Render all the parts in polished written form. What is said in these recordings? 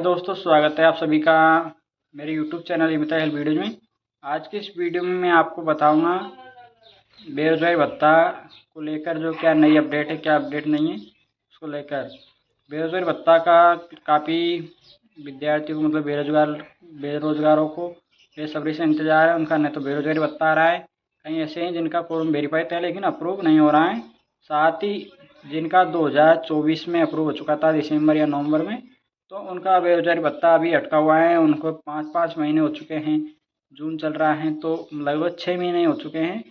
दोस्तों, स्वागत है आप सभी का मेरे यूट्यूब चैनल इमिता हेल्प वीडियोज़ में। आज की इस वीडियो में मैं आपको बताऊंगा बेरोजगारी भत्ता को लेकर जो क्या नई अपडेट है, क्या अपडेट नहीं है उसको लेकर। बेरोजगारी भत्ता का काफ़ी विद्यार्थियों को मतलब बेरोजगारों को बेसब्री से इंतजार है उनका। न तो बेरोजगारी भत्ता आ रहा है, कहीं ऐसे हैं जिनका फॉर्म वेरीफाई था लेकिन अप्रूव नहीं हो रहा है। साथ ही जिनका 2024 में अप्रूव हो चुका था दिसंबर या नवंबर में, तो उनका बेरोजगारी भत्ता अभी अटका हुआ है। उनको 5-5 महीने हो चुके हैं, जून चल रहा है तो लगभग 6 महीने हो चुके हैं।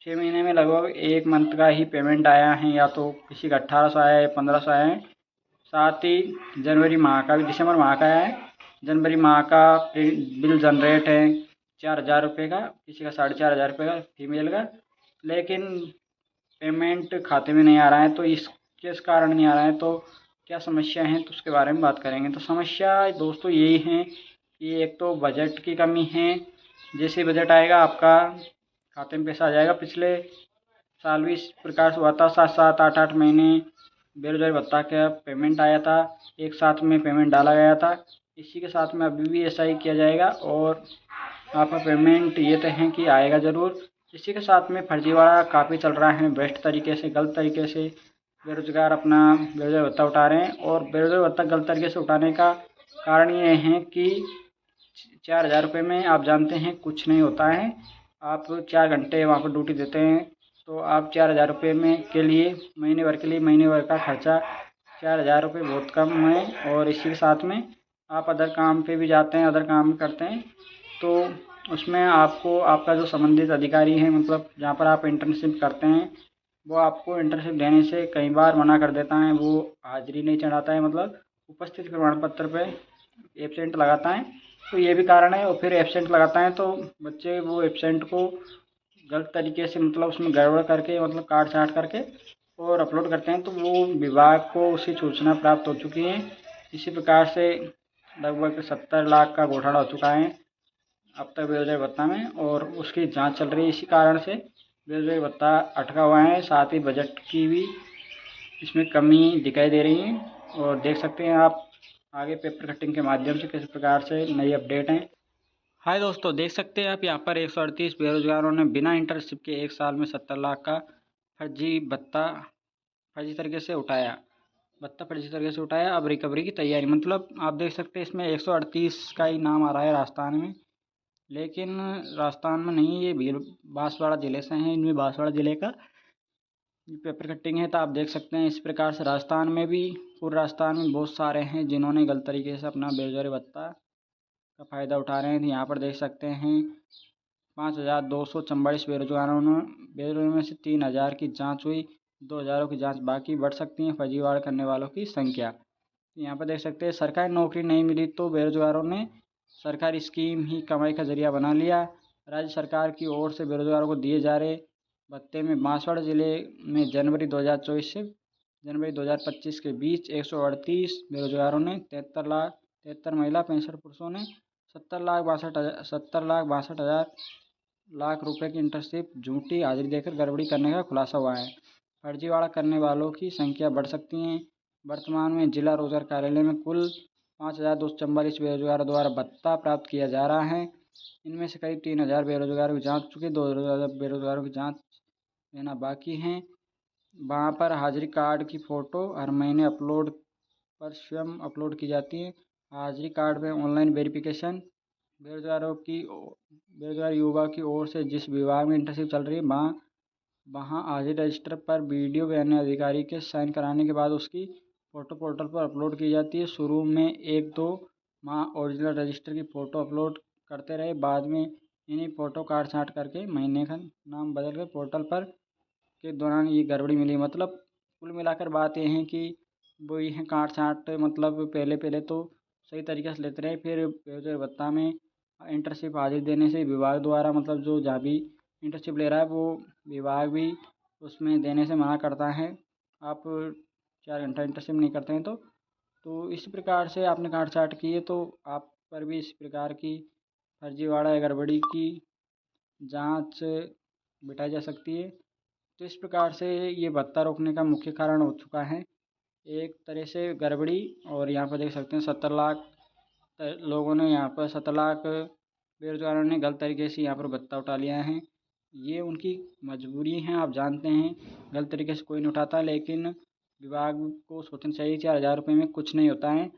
6 महीने में लगभग 1 मंथ का ही पेमेंट आया है, या तो किसी का 1800 आया है, 1500 आया है। साथ ही जनवरी माह का भी, दिसंबर माह का आया है। जनवरी माह का बिल जनरेट है 4000 रुपये का, किसी का 4500 रुपये का फीमेल का, लेकिन पेमेंट खाते में नहीं आ रहा है। तो इस किस कारण नहीं आ रहा है, तो क्या समस्या है, तो उसके बारे में बात करेंगे। तो समस्या दोस्तों यही है कि एक तो बजट की कमी है। जैसे बजट आएगा आपका खाते में पैसा आ जाएगा। पिछले साल भी इस प्रकार से हुआ था, 7-7, 8-8 महीने बेरोजगारी भत्ता का पेमेंट आया था, एक साथ में पेमेंट डाला गया था। इसी के साथ में अभी भी ऐसा ही किया जाएगा और आपका पेमेंट ये तो है कि आएगा ज़रूर। इसी के साथ में फर्जीवाड़ा काफ़ी चल रहा है, भ्रष्ट तरीके से, गलत तरीके से बेरोजगार अपना बेरोजगारी भत्ता उठा रहे हैं। और बेरोजगारी भत्ता गलत तरीके से उठाने का कारण ये है कि 4000 रुपये में आप जानते हैं कुछ नहीं होता है। आप 4 घंटे वहाँ पर ड्यूटी देते हैं, तो आप 4000 रुपये में के लिए महीने भर के लिए महीने भर का खर्चा 4000 रुपये बहुत कम है। और इसी के साथ में आप अदर काम पे भी जाते हैं, अदर काम भी करते हैं, तो उसमें आपको आपका जो संबंधित अधिकारी है, मतलब जहाँ पर आप इंटर्नशिप करते हैं, वो आपको इंटर्नशिप देने से कई बार मना कर देता है। वो हाजिरी नहीं चढ़ाता है, मतलब उपस्थित प्रमाण पत्र पे एब्सेंट लगाता है। तो ये भी कारण है। और फिर एब्सेंट लगाता है तो बच्चे वो एब्सेंट को गलत तरीके से, मतलब उसमें गड़बड़ करके, मतलब काट छाँट करके और अपलोड करते हैं, तो वो विभाग को उसकी सूचना प्राप्त हो चुकी है। इसी प्रकार से लगभग 70 लाख का घोटाला हो चुका है अब तक बेरोजगारी भत्ता में, और उसकी जांच चल रही है। इसी कारण से बेरोजगारी भत्ता अटका हुआ है। साथ ही बजट की भी इसमें कमी दिखाई दे रही है। और देख सकते हैं आप आगे पेपर कटिंग के माध्यम से किस प्रकार से नई अपडेट हैं। हाय दोस्तों, देख सकते हैं आप यहाँ पर 138 बेरोजगारों ने बिना इंटर्नशिप के 1 साल में 70 लाख का फर्जी भत्ता फर्जी तरीके से उठाया। फर्जी तरीके से उठाया। अब रिकवरी की तैयारी, मतलब आप देख सकते हैं इसमें 138 का ही नाम आ रहा है राजस्थान में, लेकिन राजस्थान में नहीं, ये बांसवाड़ा ज़िले से हैं। इनमें बांसवाड़ा ज़िले का पेपर कटिंग है। तो आप देख सकते हैं इस प्रकार से राजस्थान में भी, पूरे राजस्थान में बहुत सारे हैं जिन्होंने गलत तरीके से अपना बेरोजगारी भत्ता का फ़ायदा उठा रहे हैं। तो यहाँ पर देख सकते हैं 5244 बेरोजगारों में से 3000 की जांच हुई, 2000 की जांच बाकी। बढ़ सकती है फर्जीवाड़ा करने वालों की संख्या। यहाँ पर देख सकते हैं सरकारी नौकरी नहीं मिली तो बेरोजगारों ने सरकारी स्कीम ही कमाई का जरिया बना लिया। राज्य सरकार की ओर से बेरोजगारों को दिए जा रहे भत्ते में बांसवाड़ा जिले में जनवरी 2024 से जनवरी 2025 के बीच 138 बेरोजगारों ने 73 महिला 65 पुरुषों ने 70 लाख 62 हजार लाख रुपए की इंटर्नशिप झूठी हाजिरी देकर गड़बड़ी करने का खुलासा हुआ है। फर्जीवाड़ा करने वालों की संख्या बढ़ सकती है। वर्तमान में जिला रोजगार कार्यालय में कुल 5244 बेरोजगारों द्वारा भत्ता प्राप्त किया जा रहा है। इनमें से करीब 3000 बेरोजगारों की जांच चुकी, 2000 बेरोजगारों की जांच लेना बाकी हैं। वहाँ पर हाजिरी कार्ड की फ़ोटो हर महीने स्वयं अपलोड की जाती है। हाजिरी कार्ड में ऑनलाइन वेरिफिकेशन बेरोजगार युवा की ओर से जिस विभाग में इंटर्नशिप चल रही है, वहाँ हाजिरी रजिस्टर पर वीडियो व अन्य अधिकारी के साइन कराने के बाद उसकी फ़ोटो पोर्टल पर अपलोड की जाती है। शुरू में 1-2 माह ओरिजिनल रजिस्टर की फ़ोटो अपलोड करते रहे, बाद में इन्हीं फ़ोटो काट छाँट करके महीने का नाम बदल कर पोर्टल पर के दौरान ये गड़बड़ी मिली। मतलब कुल मिलाकर बात ये है कि वो ये है काट छाँट, मतलब पहले तो सही तरीके से लेते रहे, फिर बेरोजगारी भत्ता में इंटर्नशिप हाजिरी देने से विभाग द्वारा, मतलब जो जहाँ भी इंटर्नशिप ले रहा है वो विभाग भी उसमें देने से मना करता है। आप 4 घंटा इंटर्नशिप नहीं करते हैं तो इस प्रकार से आपने काट छाँट की है, तो आप पर भी इस प्रकार की फर्जीवाड़ा या गड़बड़ी की जांच बिठाई जा सकती है। तो इस प्रकार से ये भत्ता रोकने का मुख्य कारण हो चुका है एक तरह से गड़बड़ी। और यहाँ पर देख सकते हैं 70 लाख लोगों ने यहाँ पर 7 लाख बेरोजगारों ने गलत तरीके से यहाँ पर भत्ता उठा लिया है। ये उनकी मजबूरी है, आप जानते हैं, गलत तरीके से कोई नहीं उठाता, लेकिन विभाग को सोचना चाहिए 4,000 रुपये में कुछ नहीं होता है।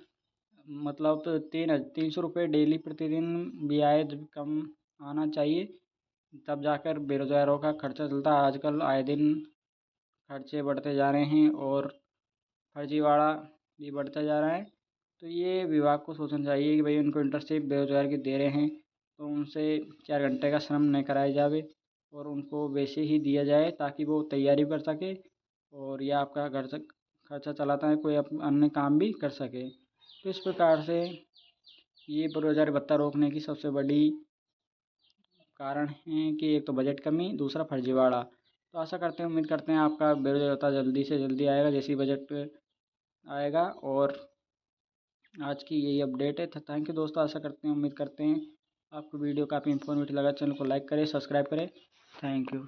मतलब 300 रुपये डेली प्रतिदिन ब्याज कम आना चाहिए, तब जाकर बेरोजगारों का खर्चा चलता है। आजकल आए दिन खर्चे बढ़ते जा रहे हैं और फर्जीवाड़ा भी बढ़ता जा रहा है। तो ये विभाग को सोचना चाहिए कि भाई उनको इंटर्नशिप बेरोजगार की दे रहे हैं तो उनसे 4 घंटे का श्रम नहीं कराया जाए और उनको वैसे ही दिया जाए ताकि वो तैयारी कर सके और या आपका घर से खर्चा चलाता है, कोई अन्य काम भी कर सके। तो इस प्रकार से ये बेरोजगारी भत्ता रोकने की सबसे बड़ी कारण है कि एक तो बजट कमी, दूसरा फर्जीवाड़ा। तो आशा करते हैं, उम्मीद करते हैं आपका बेरोजगार भत्ता जल्दी से जल्दी आएगा जैसे ही बजट आएगा। और आज की यही अपडेट है। थैंक यू दोस्तों, आशा करते हैं, उम्मीद करते हैं आपको वीडियो काफ़ी इन्फॉर्मेटिव लगा। चैनल को लाइक करें, सब्सक्राइब करें। Thank you.